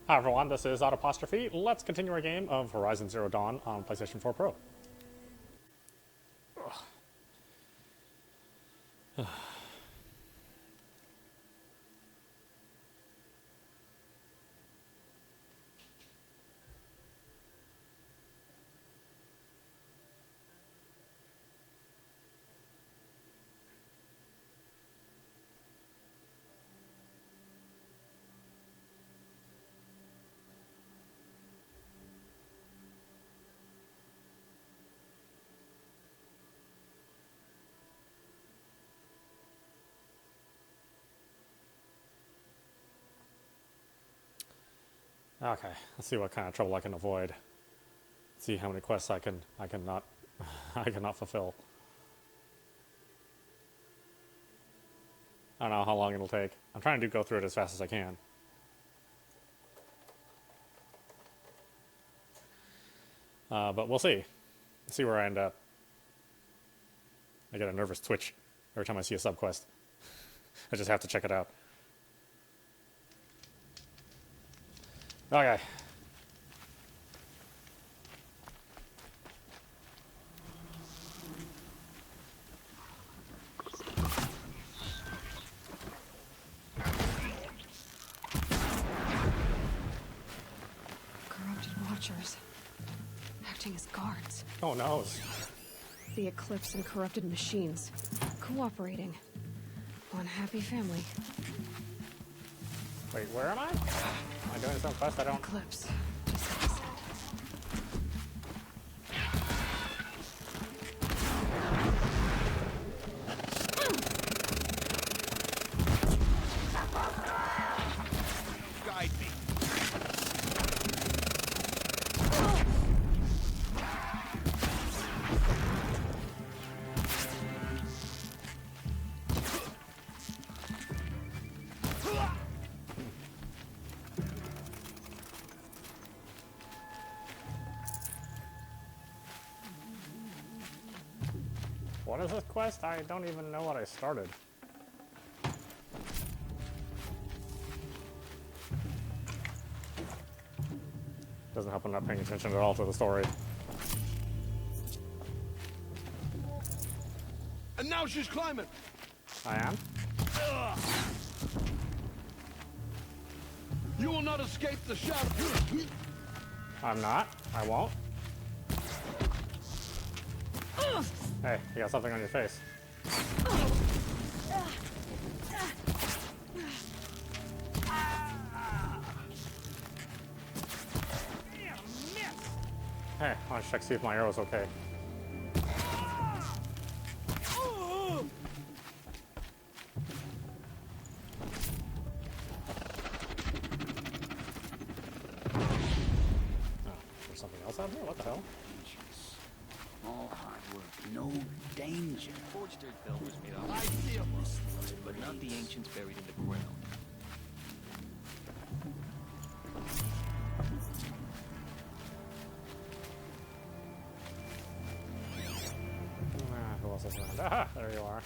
Hi everyone, this is audap. Let's continue our game of Horizon Zero Dawn on PlayStation 4 Pro. Okay, let's see what kind of trouble I can avoid. See how many quests I cannot I cannot fulfill. I don't know how long it'll take. I'm trying to go through it as fast as I can. But we'll see. See where I end up. I get a nervous twitch every time I see a subquest. I just have to check it out. Okay. Corrupted watchers. Acting as guards. Oh no. The Eclipse and corrupted machines. Cooperating. One happy family. Wait, where am I? Am I doing some quest? I don't... Eclipse. Just like I said. Guide me. What is this quest? I don't even know what I started. Doesn't help I'm not paying attention at all to the story. And now she's climbing. I am? You will not escape the shadow. I'm not. I won't. Hey, you got something on your face. Hey, I want to check see if my arrow's okay. Oh, there's something else out here? What the hell? All hard work, no danger. Forged earth belt was made out I of feel but not the ancients buried in the ground. Who else is around? Aha! There you are.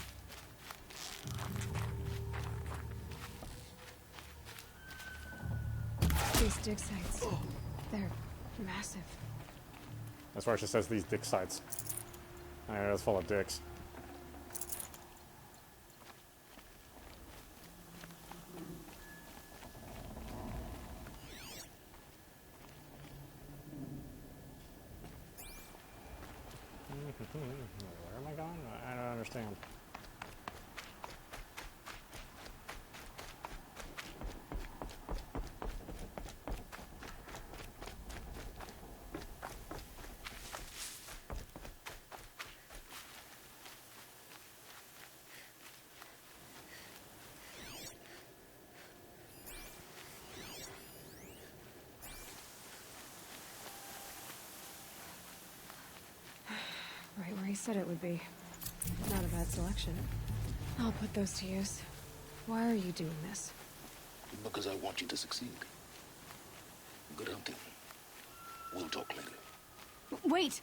These dig sites. They're massive. That's where she says these dick sites. I know it's full of dicks. Where am I going? I don't understand. Right where he said it would be. Not a bad selection. I'll put those to use. Why are you doing this? Because I want you to succeed. Good hunting. We'll talk later. Wait!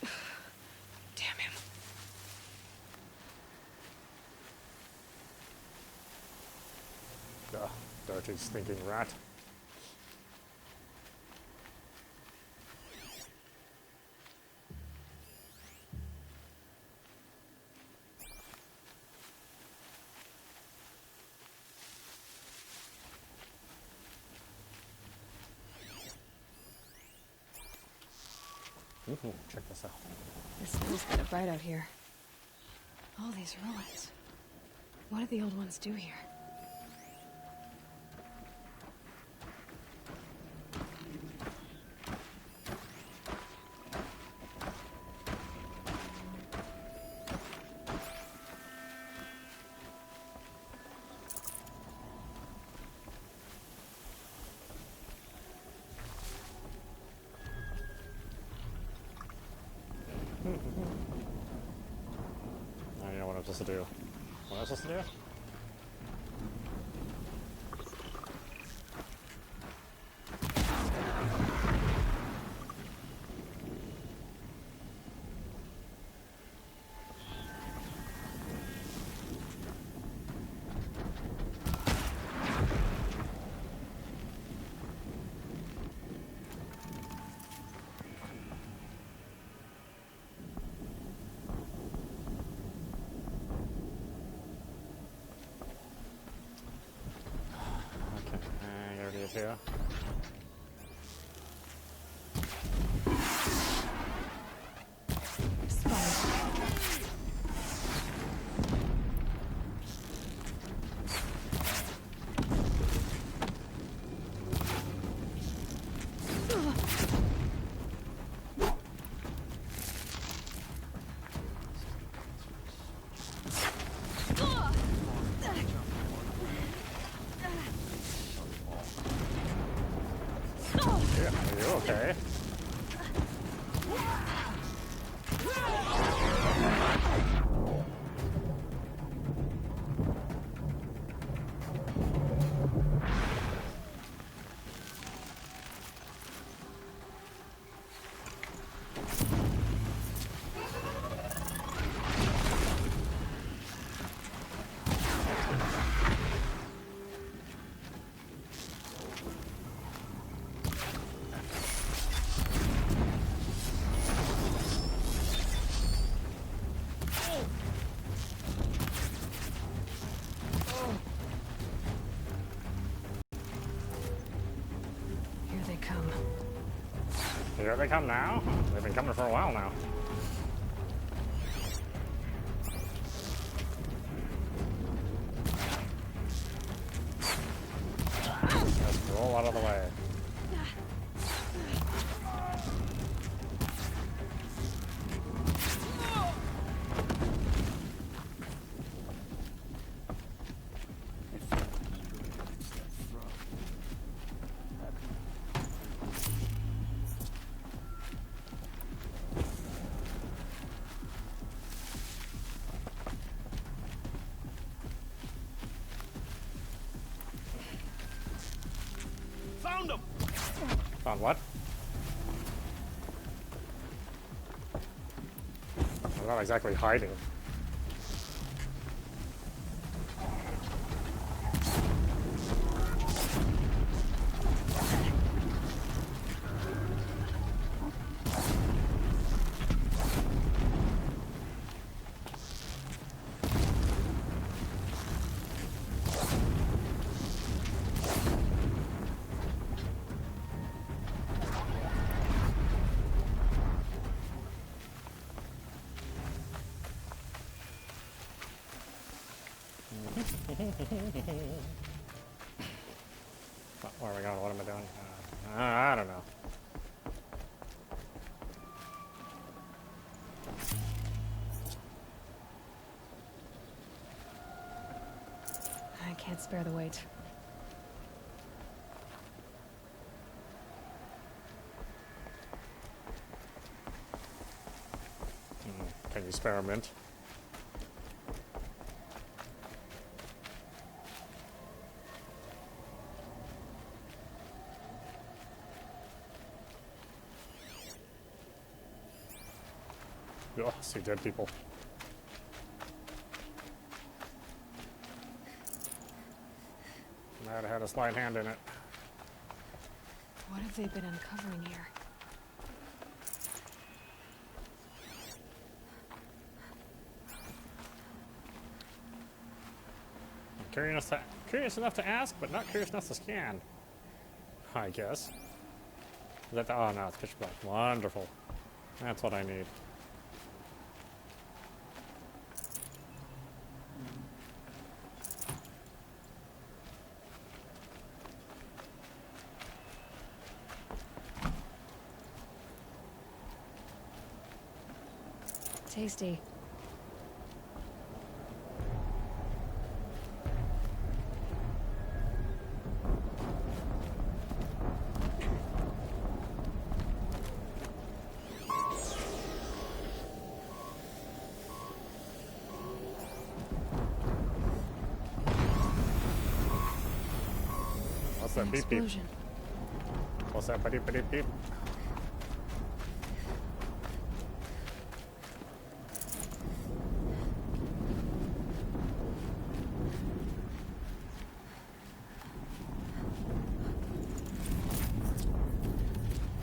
Damn him. Ugh, dirty, stinking rat. Ooh, check this out. The sun's kind of bright out here. All these ruins. What did the old ones do here? I know what I'm supposed to do. What am I supposed to do? There it is here. Yeah, are you okay? Here they come. Here they come now. They've been coming for a while now. Just roll out of the way. Found him! Found what? I'm not exactly hiding. Where are we going? What am I doing? I don't know. I can't spare the weight. Can you spare a mint? Oh, see dead people. Might have had a slight hand in it. What have they been uncovering here? Curious enough to ask, but not curious enough to scan. I guess. Is that the, oh no, it's pitch black. Wonderful. That's what I need. Tasty. What's An that beep beep? explosion. What's that beep beep beep?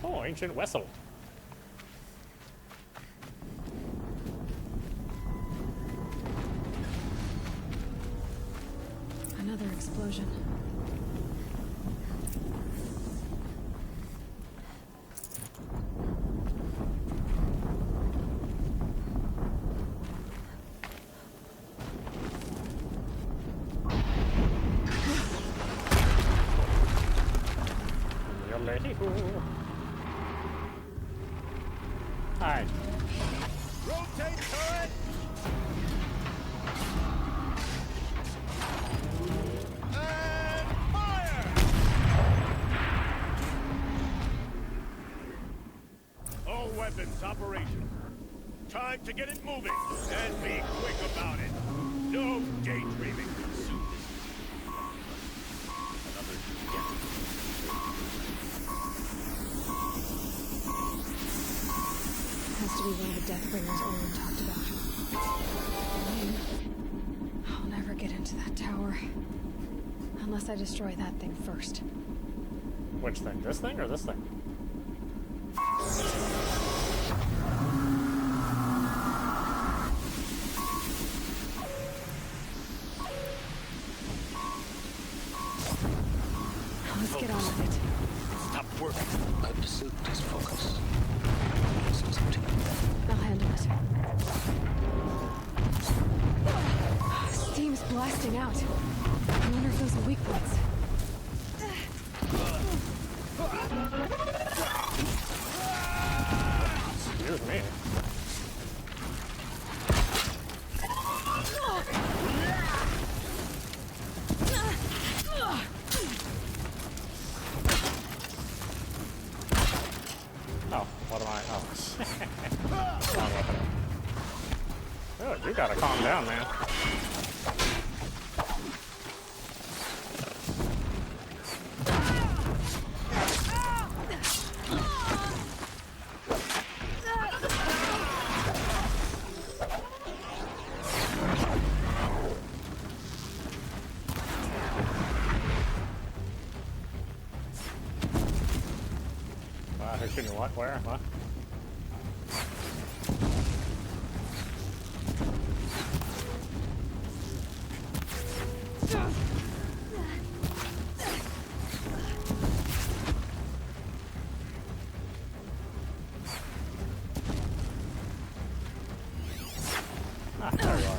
Oh, ancient vessel. Another explosion. Hi. Rotate turret! And fire! All weapons operational. Time to get it moving. And be quick about it. No daydreaming. Soon. Another Has to be one of the Deathbringers Olin talked about. I'll never get into that tower. Unless I destroy that thing first. Which thing? This thing or this thing? Let's get on with it. Stop working. I've disturbed his focus. It's up to you. I'll handle it. Steam's blasting out. I wonder if those are weak points. Excuse me. Oh, what am I? Oh, wrong weapon. Oh, you gotta calm down, man. Who's shooting what? Where? What? Ah, there you are.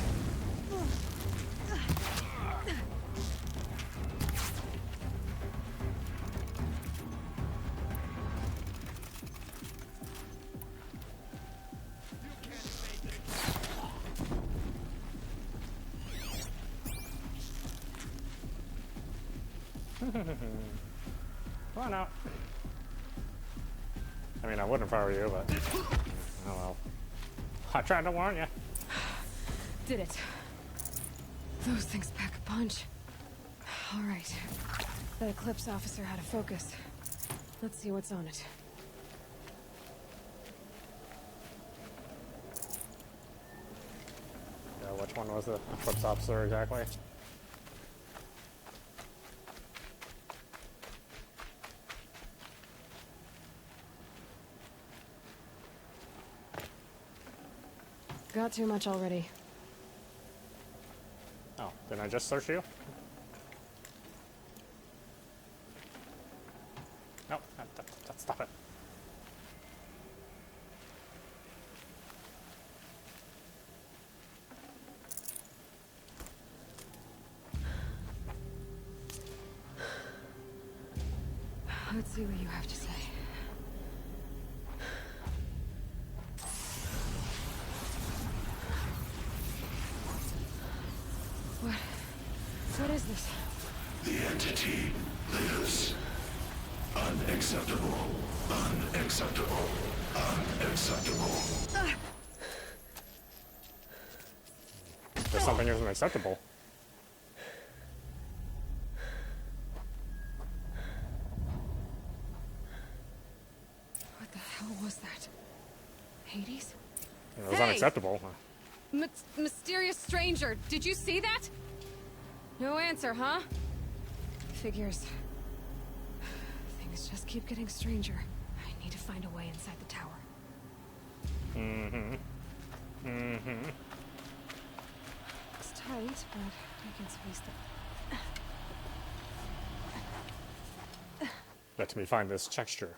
Come on out. I mean, I wouldn't if I were you, but oh well. I tried to warn you. Did it. Those things pack a punch. All right. That Eclipse officer had a focus. Let's see what's on it. Yeah, which one was the Eclipse officer exactly? Got too much already. Oh, didn't I just search you? No, stop it. Let's see what you have to say. What is this? The entity lives. Unacceptable. Unacceptable. Unacceptable. There's something isn't acceptable. What the hell was that? Hades? It was Hey! unacceptable. Mysterious stranger, did you see that? No answer, huh? Figures. Things just keep getting stranger. I need to find a way inside the tower. It's tight, but I can squeeze the... Let me find this texture.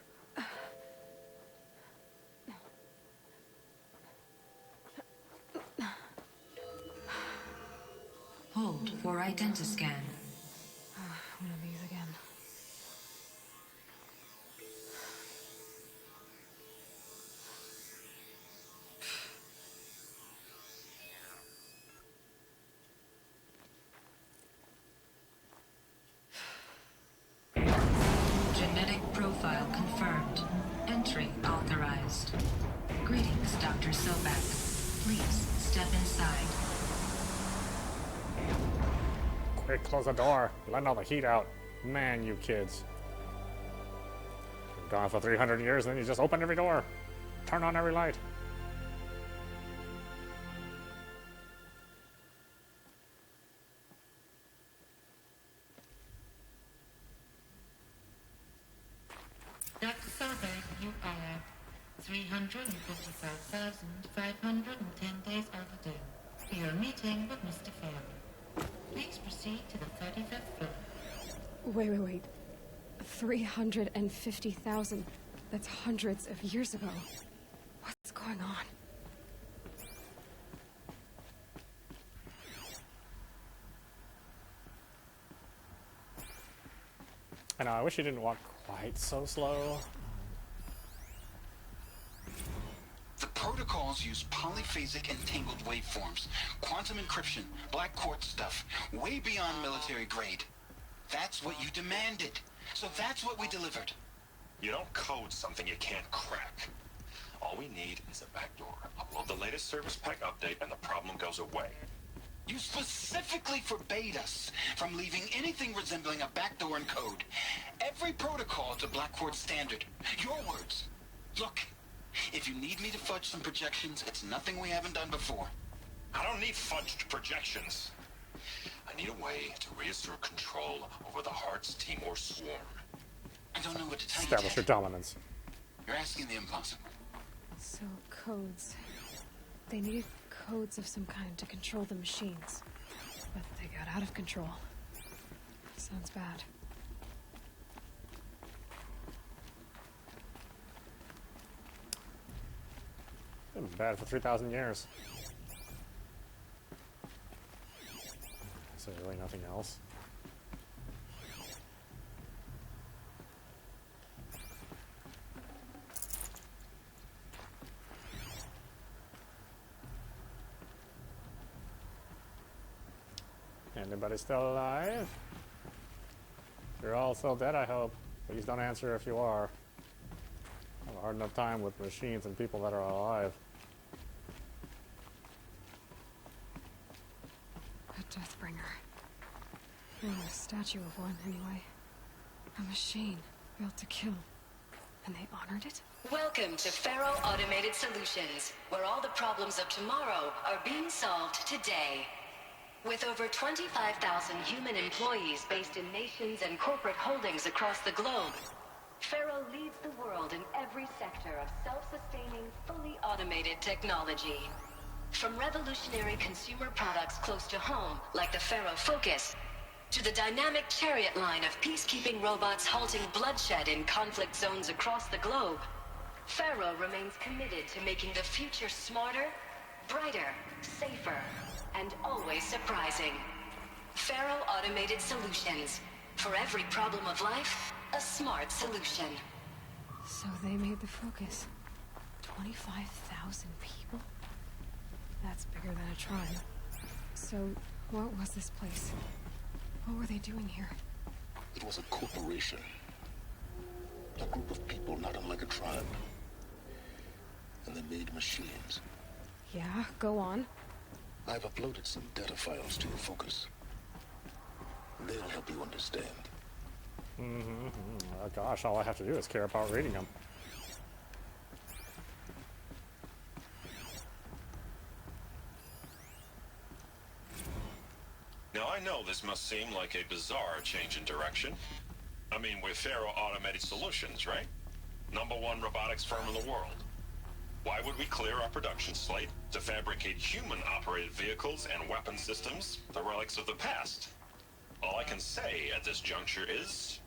Hold for identiscan. One of these again. Genetic profile confirmed. Entry authorized. Greetings, Dr. Sobek. Please step inside. Quick, close the door. Letting all the heat out. Man, you kids. Been gone for 300 years, and then you just open every door. Turn on every light. Dr. Sobek, you are 355,510 days overdue for your meeting with Mr. Farrell. Please proceed to the 35th floor. Wait. 350,000. That's hundreds of years ago. What's going on? I know, I wish you didn't walk quite so slow. The protocols use polyphasic entangled waveforms, quantum encryption, black quartz stuff, way beyond military grade. That's what you demanded. So that's what we delivered. You don't code something you can't crack. All we need is a backdoor. Upload the latest service pack update and the problem goes away. You specifically forbade us from leaving anything resembling a backdoor in code. Every protocol to black quartz standard. Your words. Look, if you need me to fudge some projections, it's nothing we haven't done before. I don't need fudged projections. I need a way to reassert control over the Heart's Timor swarm. I don't know what to tell you, Establish your Ted. dominance. You're asking the impossible. So, codes. They needed codes of some kind to control the machines. But they got out of control. Sounds bad. Been bad for 3,000 years. Is there really nothing else? Anybody still alive? You're all still dead, I hope. Please don't answer if you are. I have a hard enough time with machines and people that are alive. A Deathbringer. Or a statue of one, anyway. A machine built to kill. And they honored it? Welcome to Faro Automated Solutions, where all the problems of tomorrow are being solved today. With over 25,000 human employees based in nations and corporate holdings across the globe, Faro leads the world in every sector of self-sustaining, fully automated technology. From revolutionary consumer products close to home, like the Faro Focus, to the dynamic chariot line of peacekeeping robots halting bloodshed in conflict zones across the globe, Faro remains committed to making the future smarter, brighter, safer, and always surprising. Faro Automated Solutions. For every problem of life, a smart solution. So they made the focus. 25,000 people? That's bigger than a tribe. So, what was this place? What were they doing here? It was a corporation. A group of people not unlike a tribe. And they made machines. Yeah, go on. I've uploaded some data files to your focus. They'll help you understand. Oh gosh, all I have to do is care about reading them. Now I know this must seem like a bizarre change in direction. I mean, we're Faro Automated Solutions, right? #1 robotics firm in the world. Why would we clear our production slate to fabricate human-operated vehicles and weapon systems, the relics of the past? All I can say at this juncture is...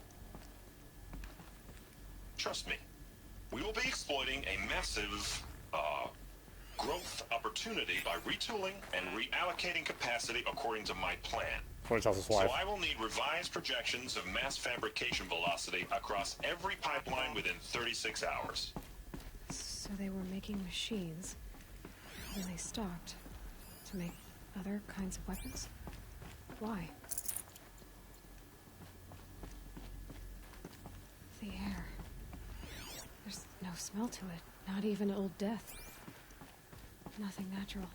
trust me. We will be exploiting a massive, growth opportunity by retooling and reallocating capacity according to my plan. What tells his So wife. I will need revised projections of mass fabrication velocity across every pipeline within 36 hours. So they were making machines, and they stopped to make other kinds of weapons? Why? The air. There's no smell to it, not even old death. Nothing natural.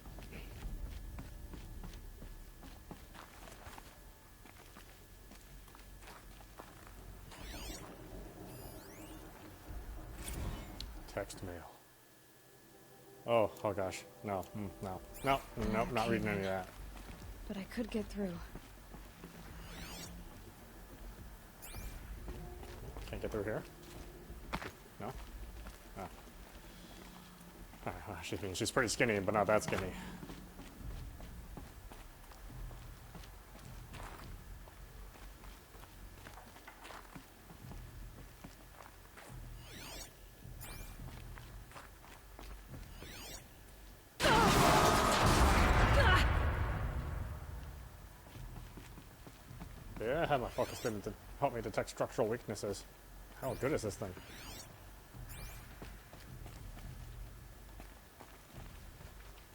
Text mail. Oh gosh. No, nope, not reading any of that. But I could get through. Can't get through here? No? She's pretty skinny, but not that skinny. Yeah, I had my focus didn't help me detect structural weaknesses. How good is this thing?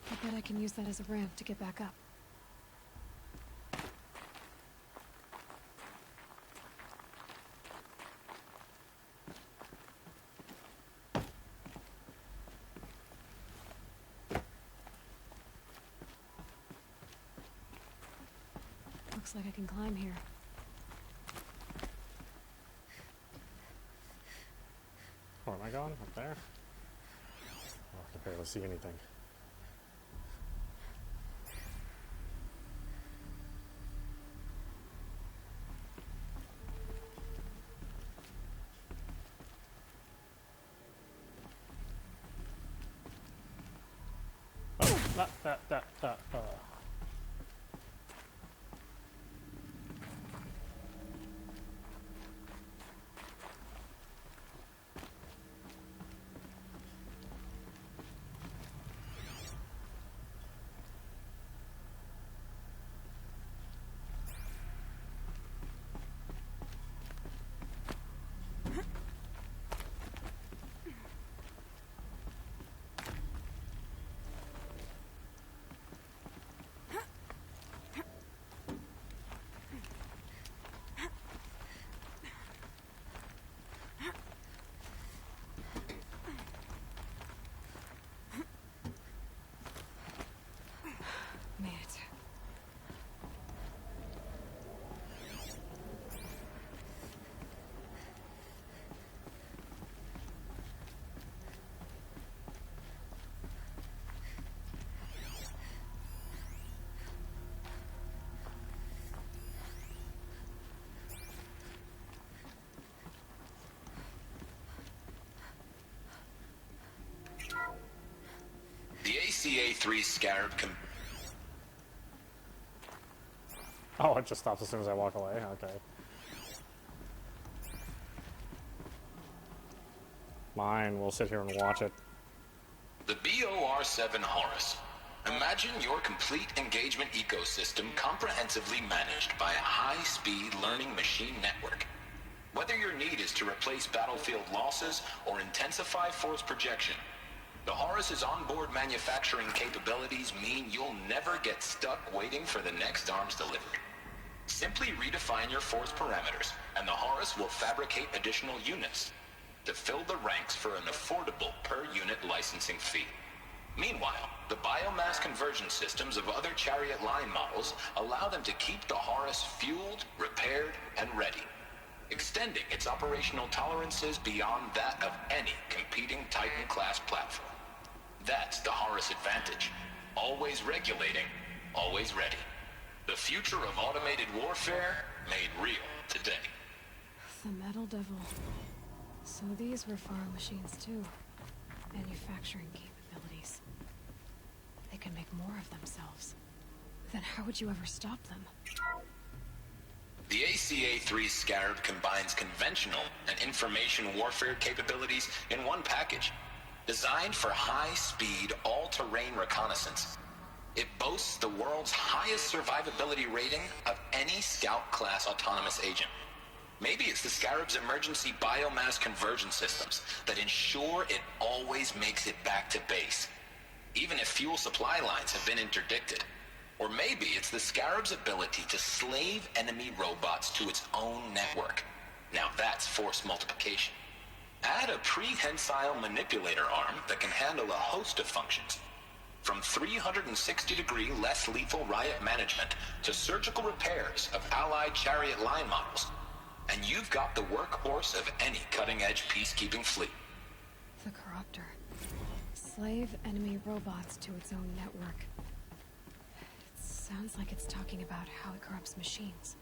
I bet I can use that as a ramp to get back up. Looks like I can climb here. Where am I going? Up there? Oh, I can barely see anything. Oh, that. Made it. The ACA-3 Scarab Oh, it just stops as soon as I walk away. Okay. Mine. We'll sit here and watch it. The BOR-7 Horus. Imagine your complete engagement ecosystem comprehensively managed by a high-speed learning machine network. Whether your need is to replace battlefield losses or intensify force projection, the Horus's onboard manufacturing capabilities mean you'll never get stuck waiting for the next arms delivery. Simply redefine your force parameters, and the Horus will fabricate additional units to fill the ranks for an affordable per-unit licensing fee. Meanwhile, the biomass conversion systems of other chariot line models allow them to keep the Horus fueled, repaired, and ready, extending its operational tolerances beyond that of any competing Titan-class platform. That's the Horus advantage. Always regulating, always ready. The future of automated warfare made real today. The Metal Devil. So these were Faro machines too. Manufacturing capabilities. They can make more of themselves. Then how would you ever stop them? The ACA-3 Scarab combines conventional and information warfare capabilities in one package. Designed for high-speed, all-terrain reconnaissance, it boasts the world's highest survivability rating of any Scout-class autonomous agent. Maybe it's the Scarab's emergency biomass conversion systems that ensure it always makes it back to base, even if fuel supply lines have been interdicted. Or maybe it's the Scarab's ability to slave enemy robots to its own network. Now that's force multiplication. Add a prehensile manipulator arm that can handle a host of functions, from 360-degree less lethal riot management to surgical repairs of allied chariot line models, and you've got the workhorse of any cutting-edge peacekeeping fleet. The Corruptor. Slave enemy robots to its own network. It sounds like it's talking about how it corrupts machines.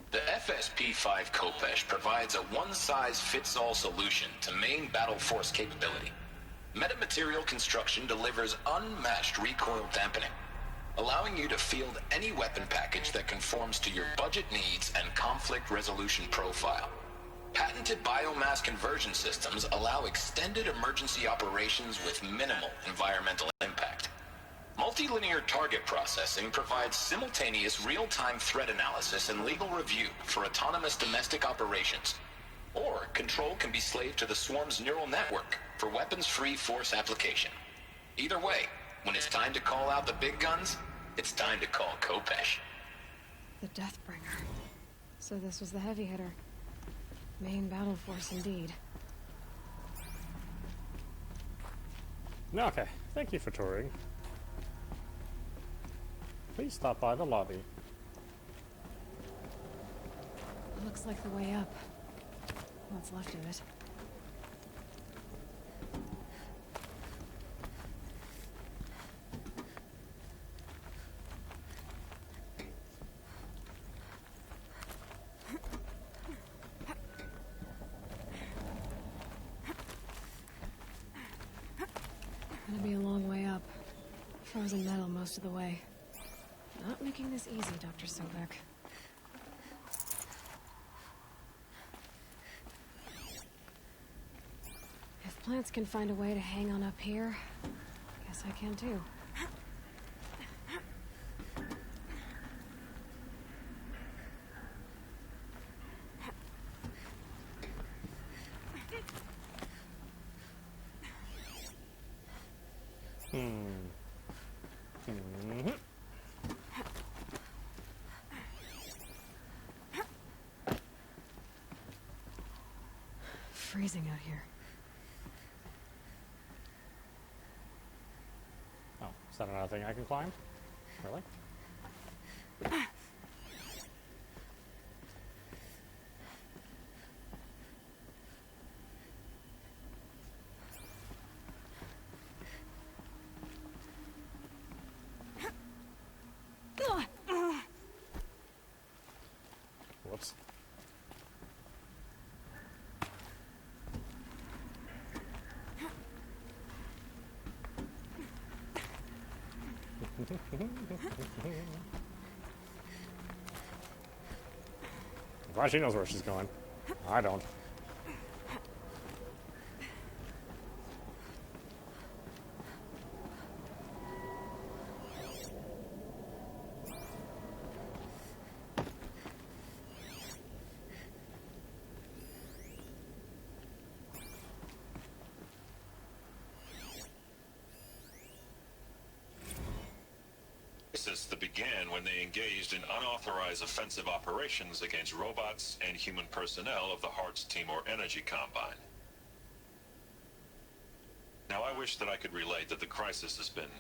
The FSP-5 Khopesh provides a one-size-fits-all solution to main battle force capability. Metamaterial construction delivers unmatched recoil dampening, allowing you to field any weapon package that conforms to your budget needs and conflict resolution profile. Patented biomass conversion systems allow extended emergency operations with minimal environmental impact. Multilinear target processing provides simultaneous real-time threat analysis and legal review for autonomous domestic operations. Or control can be slaved to the Swarm's neural network for weapons-free force application. Either way, when it's time to call out the big guns, it's time to call Khopesh. The Deathbringer. So this was the heavy hitter. Main battle force indeed. Okay, thank you for touring. Please stop by the lobby. Looks like the way up. What's left of it. Gonna be a long way up. Frozen metal most of the way. Not making this easy, Dr. Sobek. If plants can find a way to hang on up here, guess I can too. Freezing out here. Oh, is that another thing I can climb? Really? Whoops. Glad she knows where she's going. I don't. crisis that began when they engaged in unauthorized offensive operations against robots and human personnel of the Hearts Timor Energy Combine. Now, I wish that I could relate that the crisis has been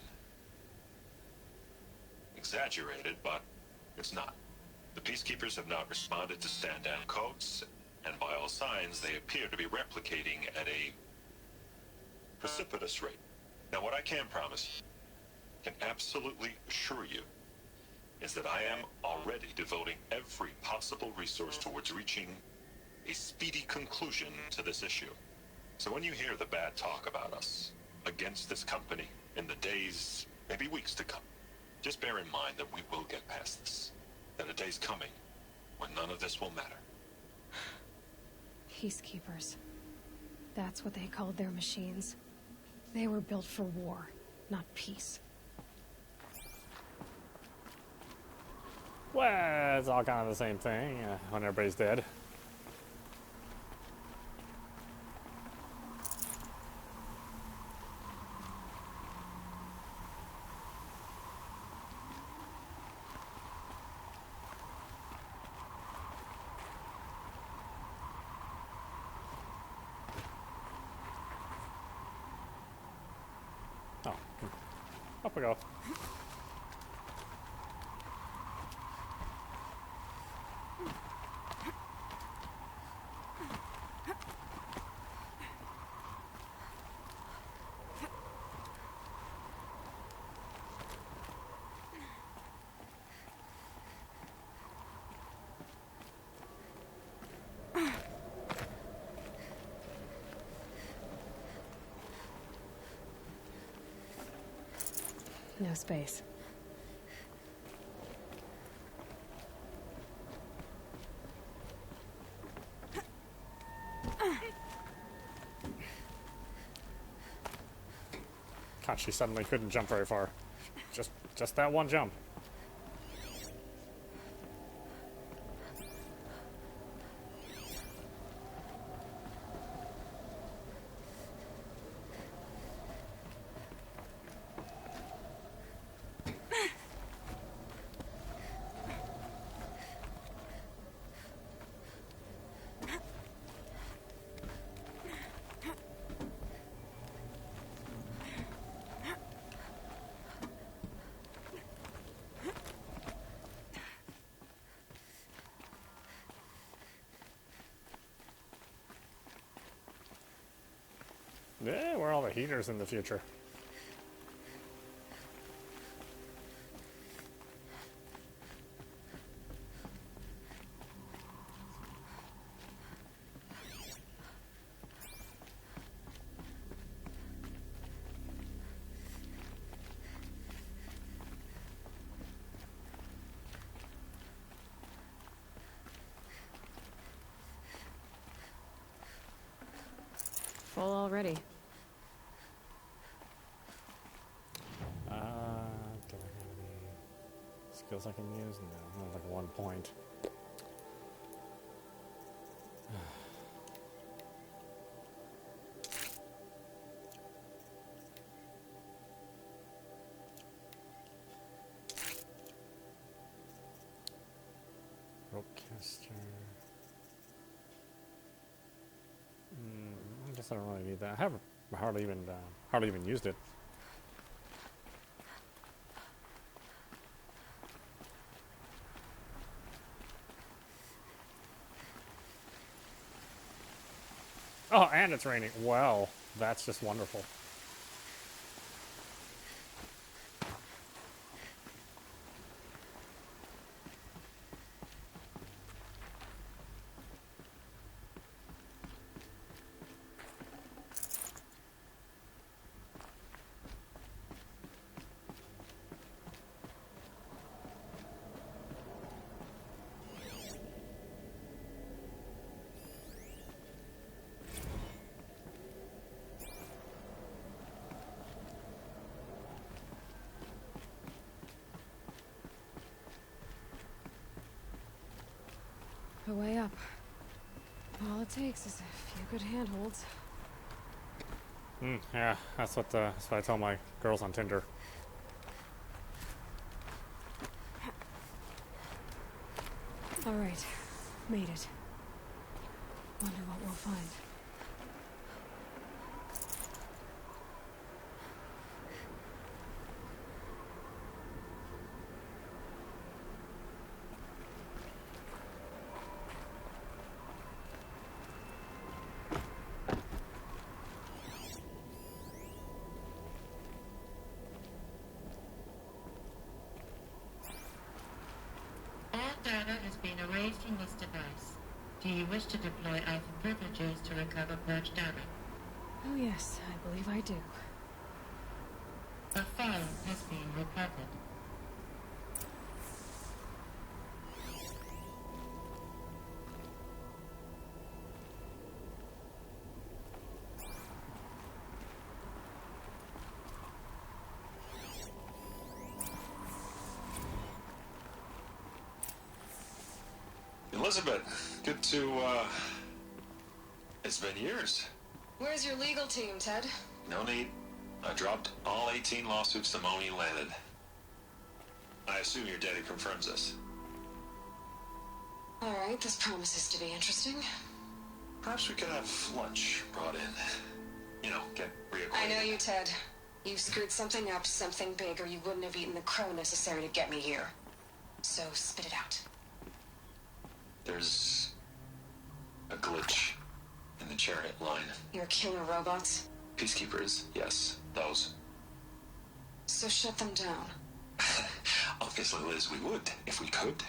exaggerated, but it's not. The Peacekeepers have not responded to stand-down codes, and by all signs, they appear to be replicating at a precipitous rate. Now, what I can promise, can absolutely assure you, is that I am already devoting every possible resource towards reaching a speedy conclusion to this issue. So when you hear the bad talk about us against this company in the days, maybe weeks to come, just bear in mind that we will get past this. That a day's coming when none of this will matter. Peacekeepers. That's what they called their machines. They were built for war, not peace. Well, it's all kind of the same thing when everybody's dead. Oh, up we go. No space. God, she suddenly couldn't jump very far. Just that one jump. Yeah, where are all the heaters in the future? Full already. Do I have any skills I can use? No, not like 1 point. Ropecaster. I guess I don't really need that. I haven't hardly even used it. Oh, and it's raining. Well, that's just wonderful. A way up. All it takes is a few good handholds. Yeah, that's what I tell my girls on Tinder. Alright, made it. Wonder what we'll find. All data has been erased from this device. Do you wish to deploy Alpha privileges to recover purged data? Oh yes, I believe I do. A file has been recovered. Elizabeth, good to, it's been years. Where's your legal team, Ted? No need. I dropped all 18 lawsuits the moment you landed. I assume your data confirms this. Alright, this promises to be interesting. Perhaps we could have lunch brought in. You know, get reacquainted. I know you, Ted. You screwed something up, something big, or you wouldn't have eaten the crow necessary to get me here. So, spit it out. There's a glitch in the chariot line. Your killer robots? Peacekeepers, yes, those. So shut them down. Obviously, Liz, we would, if we could.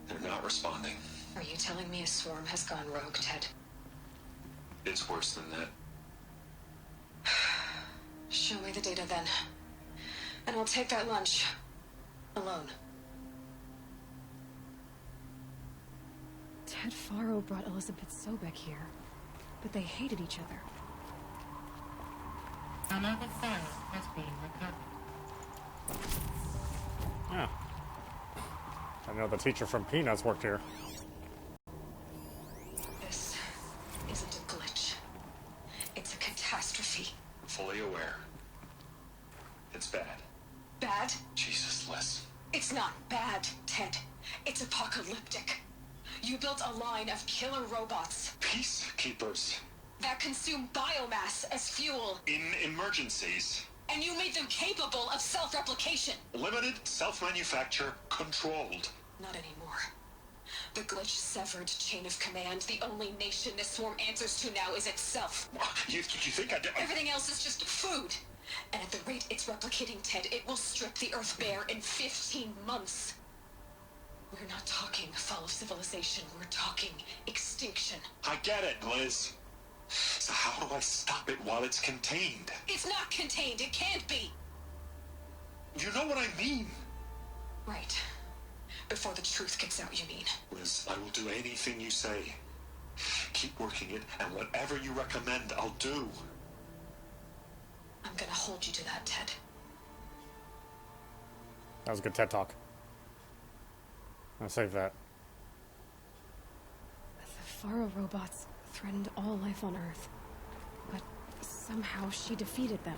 They're not responding. Are you telling me a swarm has gone rogue, Ted? It's worse than that. Show me the data then. And I'll take that lunch. Alone. Ted Faro brought Elizabeth Sobek here, but they hated each other. Another file has been recovered. Yeah. I know the teacher from Peanuts worked here. This isn't a glitch. It's a catastrophe. Fully aware. It's bad. Bad? Jesus, Liz. It's not bad, Ted. It's apocalyptic. You built a line of killer robots Peacekeepers. that consume biomass as fuel, In emergencies. and you made them capable of self-replication. Limited, self-manufacture, controlled. Not anymore. The glitch severed chain of command. The only nation this swarm answers to now is itself. You think I did? Everything else is just food. And at the rate it's replicating, Ted, it will strip the Earth bare in 15 months. We're not talking fall of civilization. We're talking extinction. I get it, Liz. So how do I stop it while it's contained? It's not contained. It can't be. You know what I mean. Right. Before the truth gets out, you mean? Liz, I will do anything you say. Keep working it, and whatever you recommend, I'll do. I'm gonna hold you to that, Ted. That was a good TED Talk. I'll save that. The Faro robots threatened all life on Earth. But somehow she defeated them.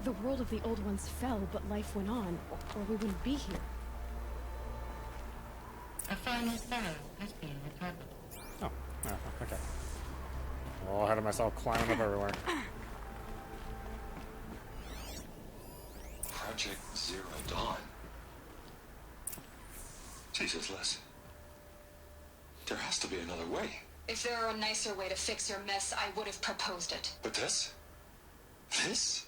The world of the old ones fell, but life went on, or we wouldn't be here. A final file has been recovered. Oh, okay. All ahead of myself, climbing up everywhere. Project Zero Dawn. Jesus, Liz. There has to be another way. If there were a nicer way to fix your mess, I would have proposed it. But this? This?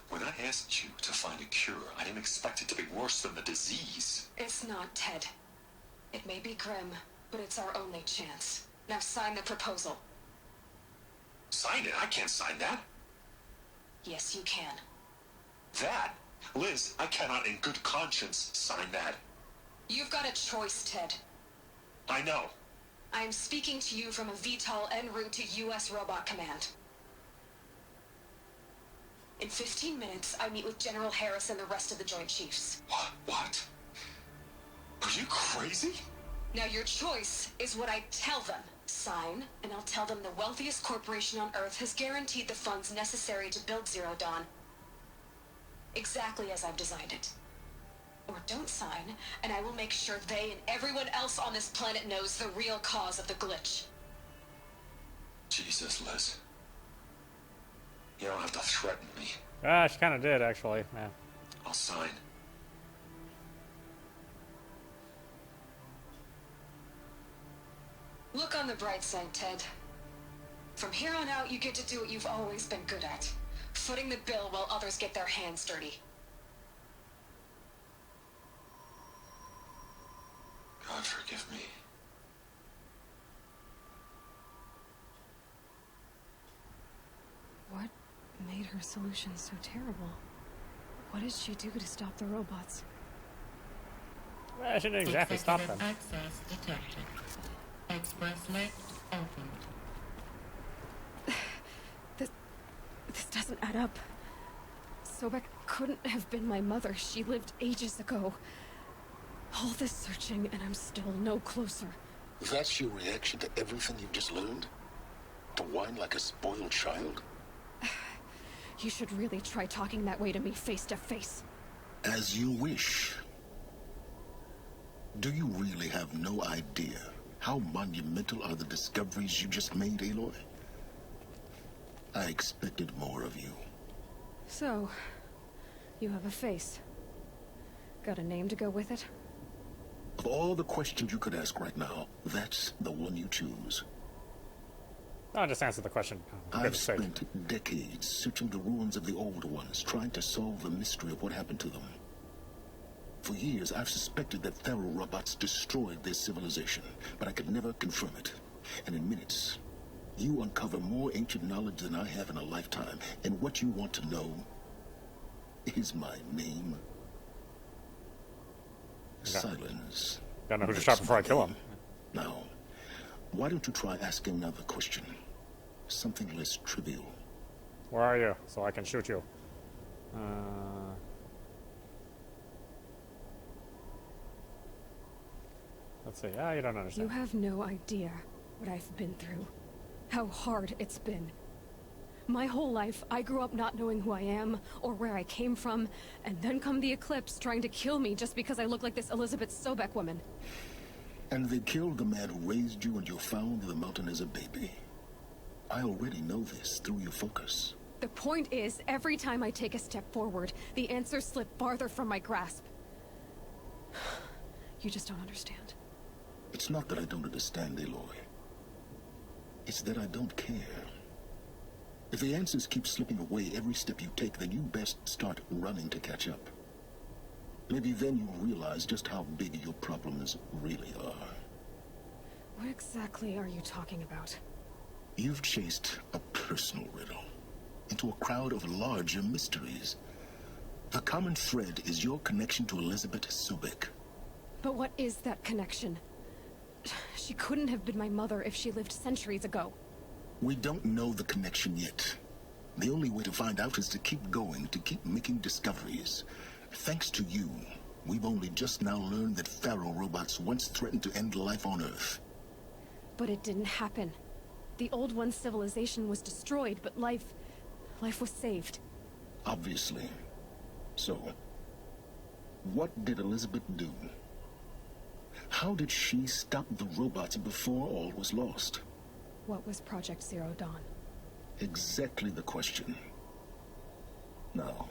When I asked you to find a cure, I didn't expect it to be worse than the disease. It's not, Ted. It may be grim, but it's our only chance. Now sign the proposal. Sign it? I can't sign that. Yes, you can. That? Liz, I cannot in good conscience sign that. You've got a choice, Ted. I know. I am speaking to you from a VTOL en route to U.S. Robot Command. In 15 minutes, I meet with General Harris and the rest of the Joint Chiefs. What? Are you crazy? Now your choice is what I tell them. Sign, and I'll tell them the wealthiest corporation on Earth has guaranteed the funds necessary to build Zero Dawn. Exactly as I've designed it. or don't sign, and I will make sure they and everyone else on this planet knows the real cause of the glitch. Jesus, Liz. You don't have to threaten me. Ah, she kind of did, actually. Man. I'll sign. Look on the bright side, Ted. From here on out, you get to do what you've always been good at. Footing the bill while others get their hands dirty. God forgive me. What made her solution so terrible? What did she do to stop the robots? Well, she didn't exactly stop them. Access detected. Express lift opened. This doesn't add up. Sobek couldn't have been my mother. She lived ages ago. All this searching, and I'm still no closer. That's your reaction to everything you've just learned? To whine like a spoiled child? You should really try talking that way to me face to face. As you wish. Do you really have no idea how monumental are the discoveries you just made, Aloy? I expected more of you. So, you have a face. Got a name to go with it? Of all the questions you could ask right now, that's the one you choose. No, just answer the question. I've spent decades searching the ruins of the old ones, trying to solve the mystery of what happened to them. For years, I've suspected that Pharaoh robots destroyed their civilization, but I could never confirm it. And in minutes, you uncover more ancient knowledge than I have in a lifetime. And what you want to know is my name. Silence. Gotta know who to shot before I kill him. Now, why don't you try asking another question? Something less trivial. Where are you? So I can shoot you. Let's see. Ah, you don't understand. You have no idea what I've been through. How hard it's been. My whole life, I grew up not knowing who I am or where I came from, and then come the Eclipse trying to kill me just because I look like this Elizabeth Sobek woman. And they killed the man who raised you and you found the mountain as a baby. I already know this through your focus. The point is, every time I take a step forward, the answers slip farther from my grasp. You just don't understand. It's not that I don't understand, Aloy. It's that I don't care. If the answers keep slipping away every step you take, then you best start running to catch up. Maybe then you'll realize just how big your problems really are. What exactly are you talking about? You've chased a personal riddle into a crowd of larger mysteries. The common thread is your connection to Elizabeth Sobek. But what is that connection? She couldn't have been my mother if she lived centuries ago. We don't know the connection yet. The only way to find out is to keep going, to keep making discoveries. Thanks to you, we've only just now learned that Pharaoh robots once threatened to end life on Earth. But it didn't happen. The old one's civilization was destroyed, but life was saved. Obviously. So, what did Elizabeth do? How did she stop the robots before all was lost? What was Project Zero Dawn? Exactly the question. Now,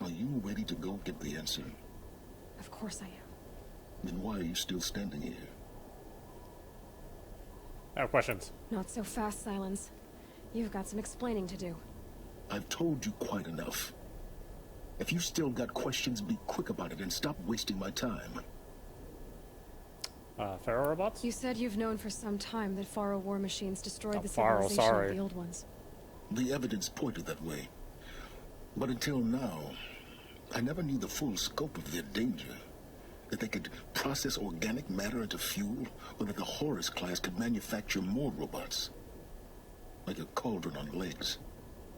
are you ready to go get the answer? Of course I am. Then why are you still standing here? I have questions. Not so fast, Silence. You've got some explaining to do. I've told you quite enough. If you still got questions, be quick about it and stop wasting my time. Pharaoh robots? You said you've known for some time that Pharaoh war machines destroyed the Pharaoh, civilization sorry. of the old ones. The evidence pointed that way. But until now, I never knew the full scope of their danger. That they could process organic matter into fuel, or that the Horus class could manufacture more robots. Like a cauldron on legs.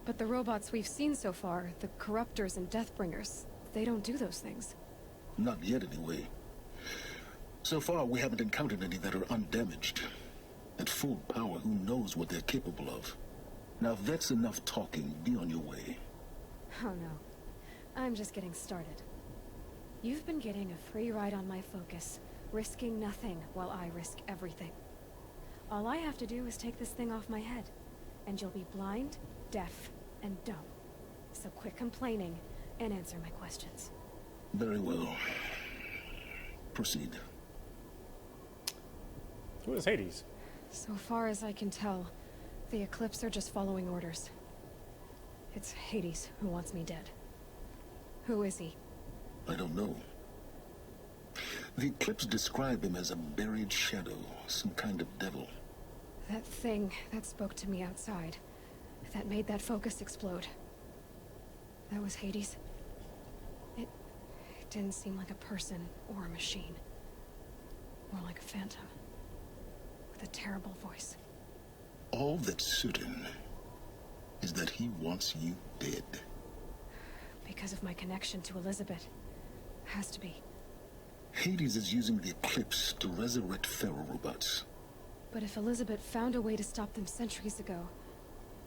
But the robots we've seen so far, the Corruptors and Deathbringers, they don't do those things. Not yet, anyway. So far, we haven't encountered any that are undamaged. At full power, who knows what they're capable of? Now, if that's enough talking, be on your way. Oh no. I'm just getting started. You've been getting a free ride on my focus, risking nothing while I risk everything. All I have to do is take this thing off my head, and you'll be blind, deaf, and dumb. So quit complaining and answer my questions. Very well. Proceed. Who is Hades? So far as I can tell, the Eclipse are just following orders. It's Hades who wants me dead. Who is he? I don't know. The Eclipse describe him as a buried shadow, some kind of devil. That thing that spoke to me outside, that made that focus explode. That was Hades. It didn't seem like a person or a machine. More like a phantom. With a terrible voice. All that's certain is that he wants you dead. Because of my connection to Elizabeth. Has to be. Hades is using the Eclipse to resurrect feral robots. But if Elizabeth found a way to stop them centuries ago,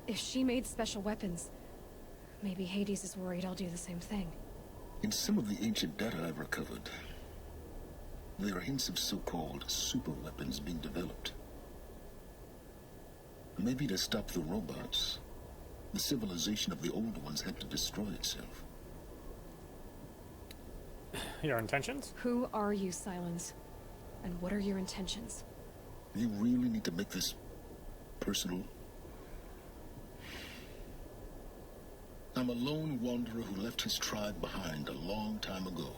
if she made special weapons, maybe Hades is worried I'll do the same thing. In some of the ancient data I've recovered, there are hints of so-called super weapons being developed. Maybe to stop the robots, the civilization of the old ones had to destroy itself. Your intentions? Who are you, Silence? And what are your intentions? You really need to make this personal? I'm a lone wanderer who left his tribe behind a long time ago.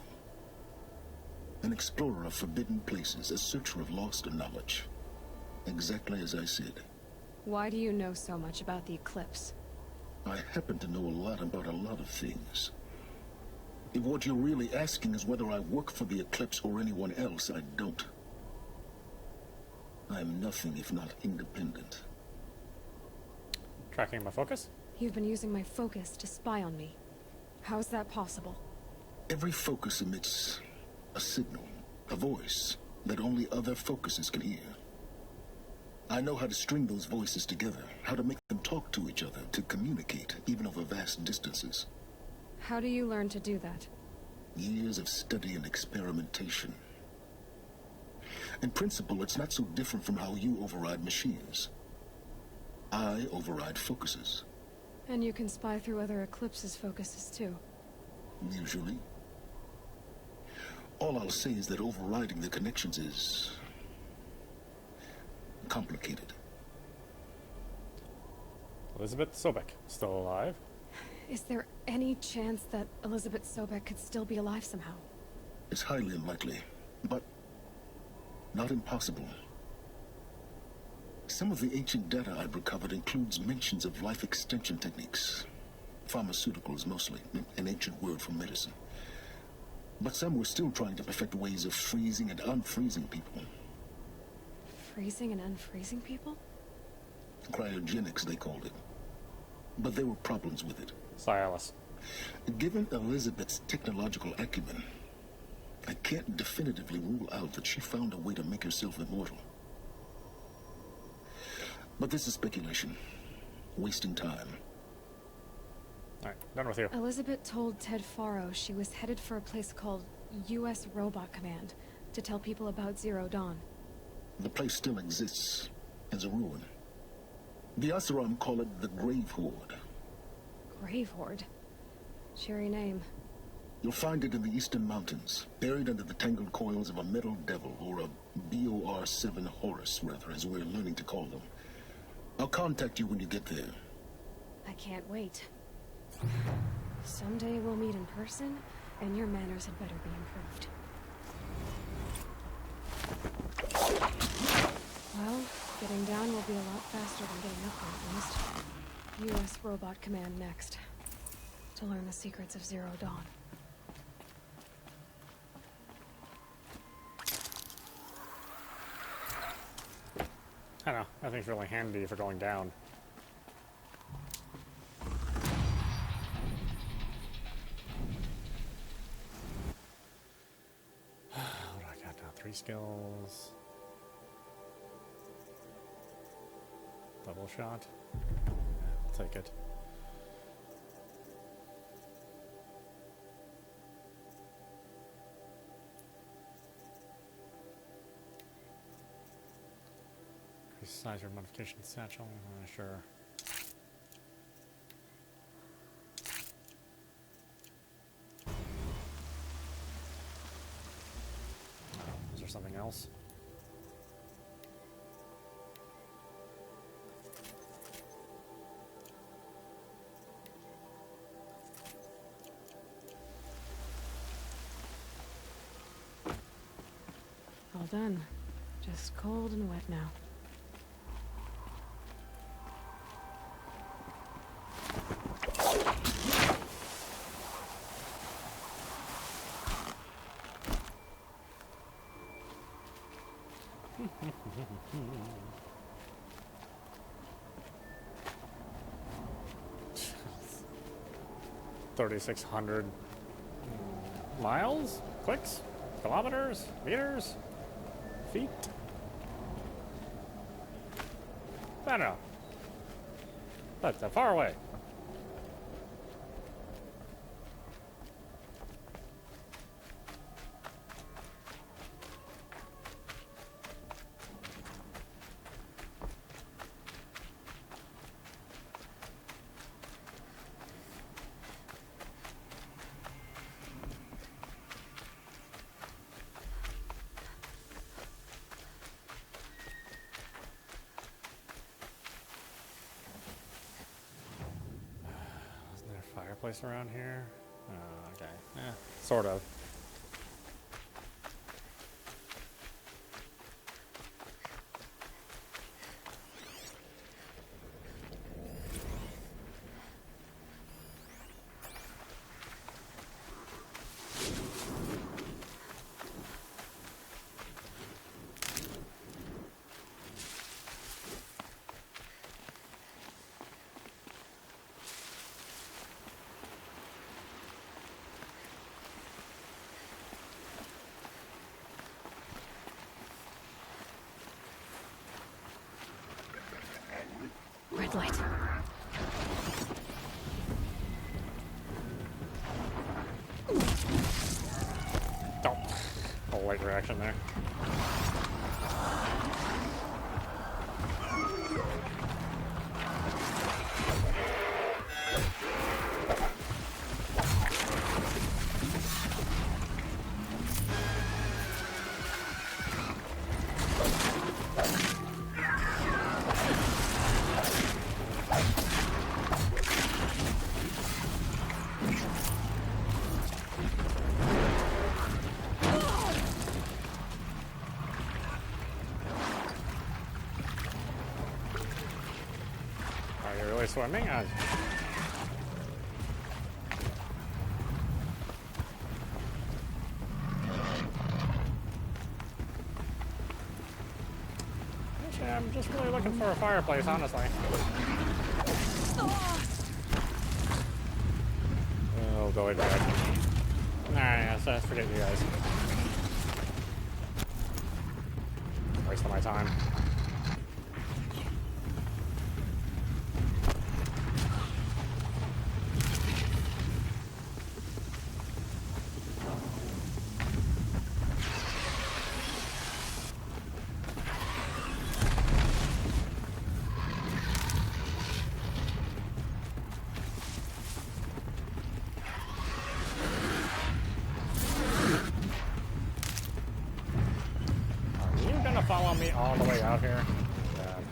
An explorer of forbidden places, a searcher of lost knowledge. Exactly as I said. Why do you know so much about the Eclipse? I happen to know a lot about a lot of things. If what you're really asking is whether I work for the Eclipse or anyone else, I don't. I am nothing if not independent. Tracking my focus? You've been using my focus to spy on me. How's that possible? Every focus emits a signal, a voice that only other focuses can hear. I know how to string those voices together, how to make them talk to each other, to communicate, even over vast distances. How do you learn to do that? Years of study and experimentation. In principle, it's not so different from how you override machines. I override focuses. And you can spy through other Eclipse's focuses too. Usually. All I'll say is that overriding the connections is complicated. Elizabeth Sobek, still alive? Is there any chance that Elizabeth Sobek could still be alive somehow? It's highly unlikely, but not impossible. Some of the ancient data I've recovered includes mentions of life extension techniques. Pharmaceuticals mostly, an ancient word for medicine. But some were still trying to perfect ways of freezing and unfreezing people. Freezing and unfreezing people? Cryogenics, they called it. But there were problems with it. Silas. Given Elizabeth's technological acumen, I can't definitively rule out that she found a way to make herself immortal. But this is speculation. Wasting time. Alright, done with you. Elizabeth told Ted Faro she was headed for a place called U.S. Robot Command to tell people about Zero Dawn. The place still exists as a ruin. The Asuram call it the Grave Horde. Grave Horde? Cheery name. You'll find it in the Eastern Mountains, buried under the tangled coils of a metal devil, or a BOR-7 Horus, rather, as we're learning to call them. I'll contact you when you get there. I can't wait. Someday we'll meet in person, and your manners had better be improved. Well, getting down will be a lot faster than getting up there, at least. U.S. Robot Command next. To learn the secrets of Zero Dawn. I don't know, that thing's really handy for going down. What do I got now? 3 skills. Double shot. Yeah, I'll take it. Size your modification satchel. Sure. Is there something else? All done. Just cold and wet now. $3,600 miles? Clicks? Kilometers? Meters? Feet? I don't know. That's far away. Fireplace around here? Okay. Sort of. Red light. Oh, a light reaction there. Are you really swimming? Actually, I'm just really looking for a fireplace, honestly. Oh, go back. Nah, so forget you guys. Wasting my time. Follow me all the way out here. God.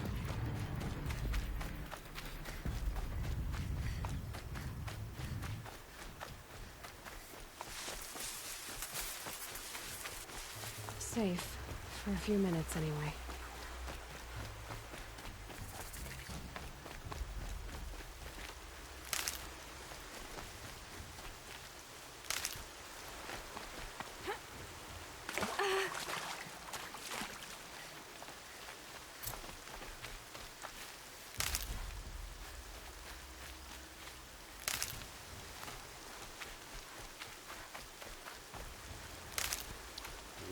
Safe. For a few minutes, anyway.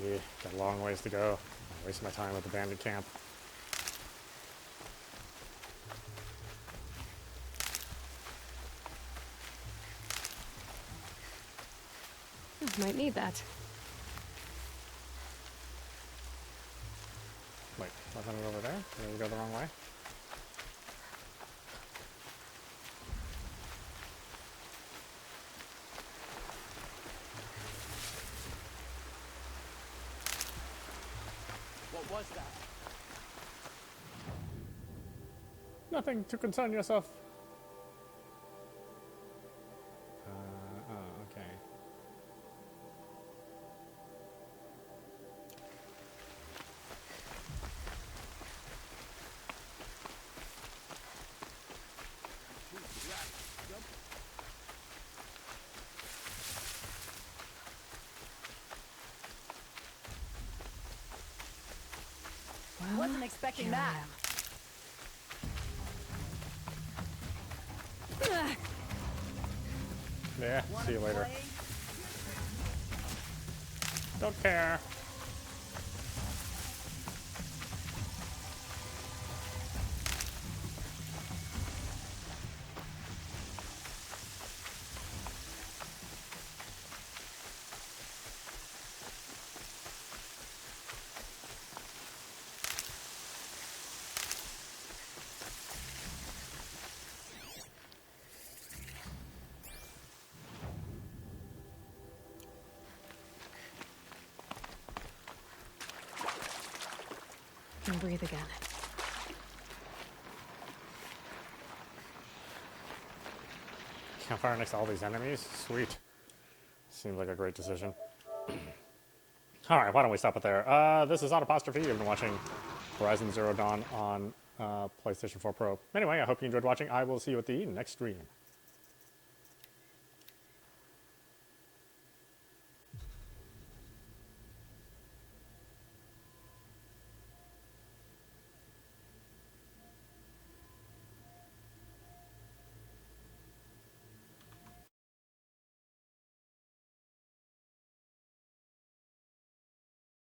Yeah, got a long ways to go. I'm wasting my time at the bandit camp. Might need that. Wait, wasn't it over there? Did we go the wrong way? What was that? Nothing to concern yourself. Oh, okay. Wasn't expecting that. Yeah, see you later. Don't care. Can breathe again. Campfire next to all these enemies? Sweet. Seems like a great decision. Alright, why don't we stop it there? This is audap. You've been watching Horizon Zero Dawn on PlayStation 4 Pro. Anyway, I hope you enjoyed watching. I will see you at the next stream.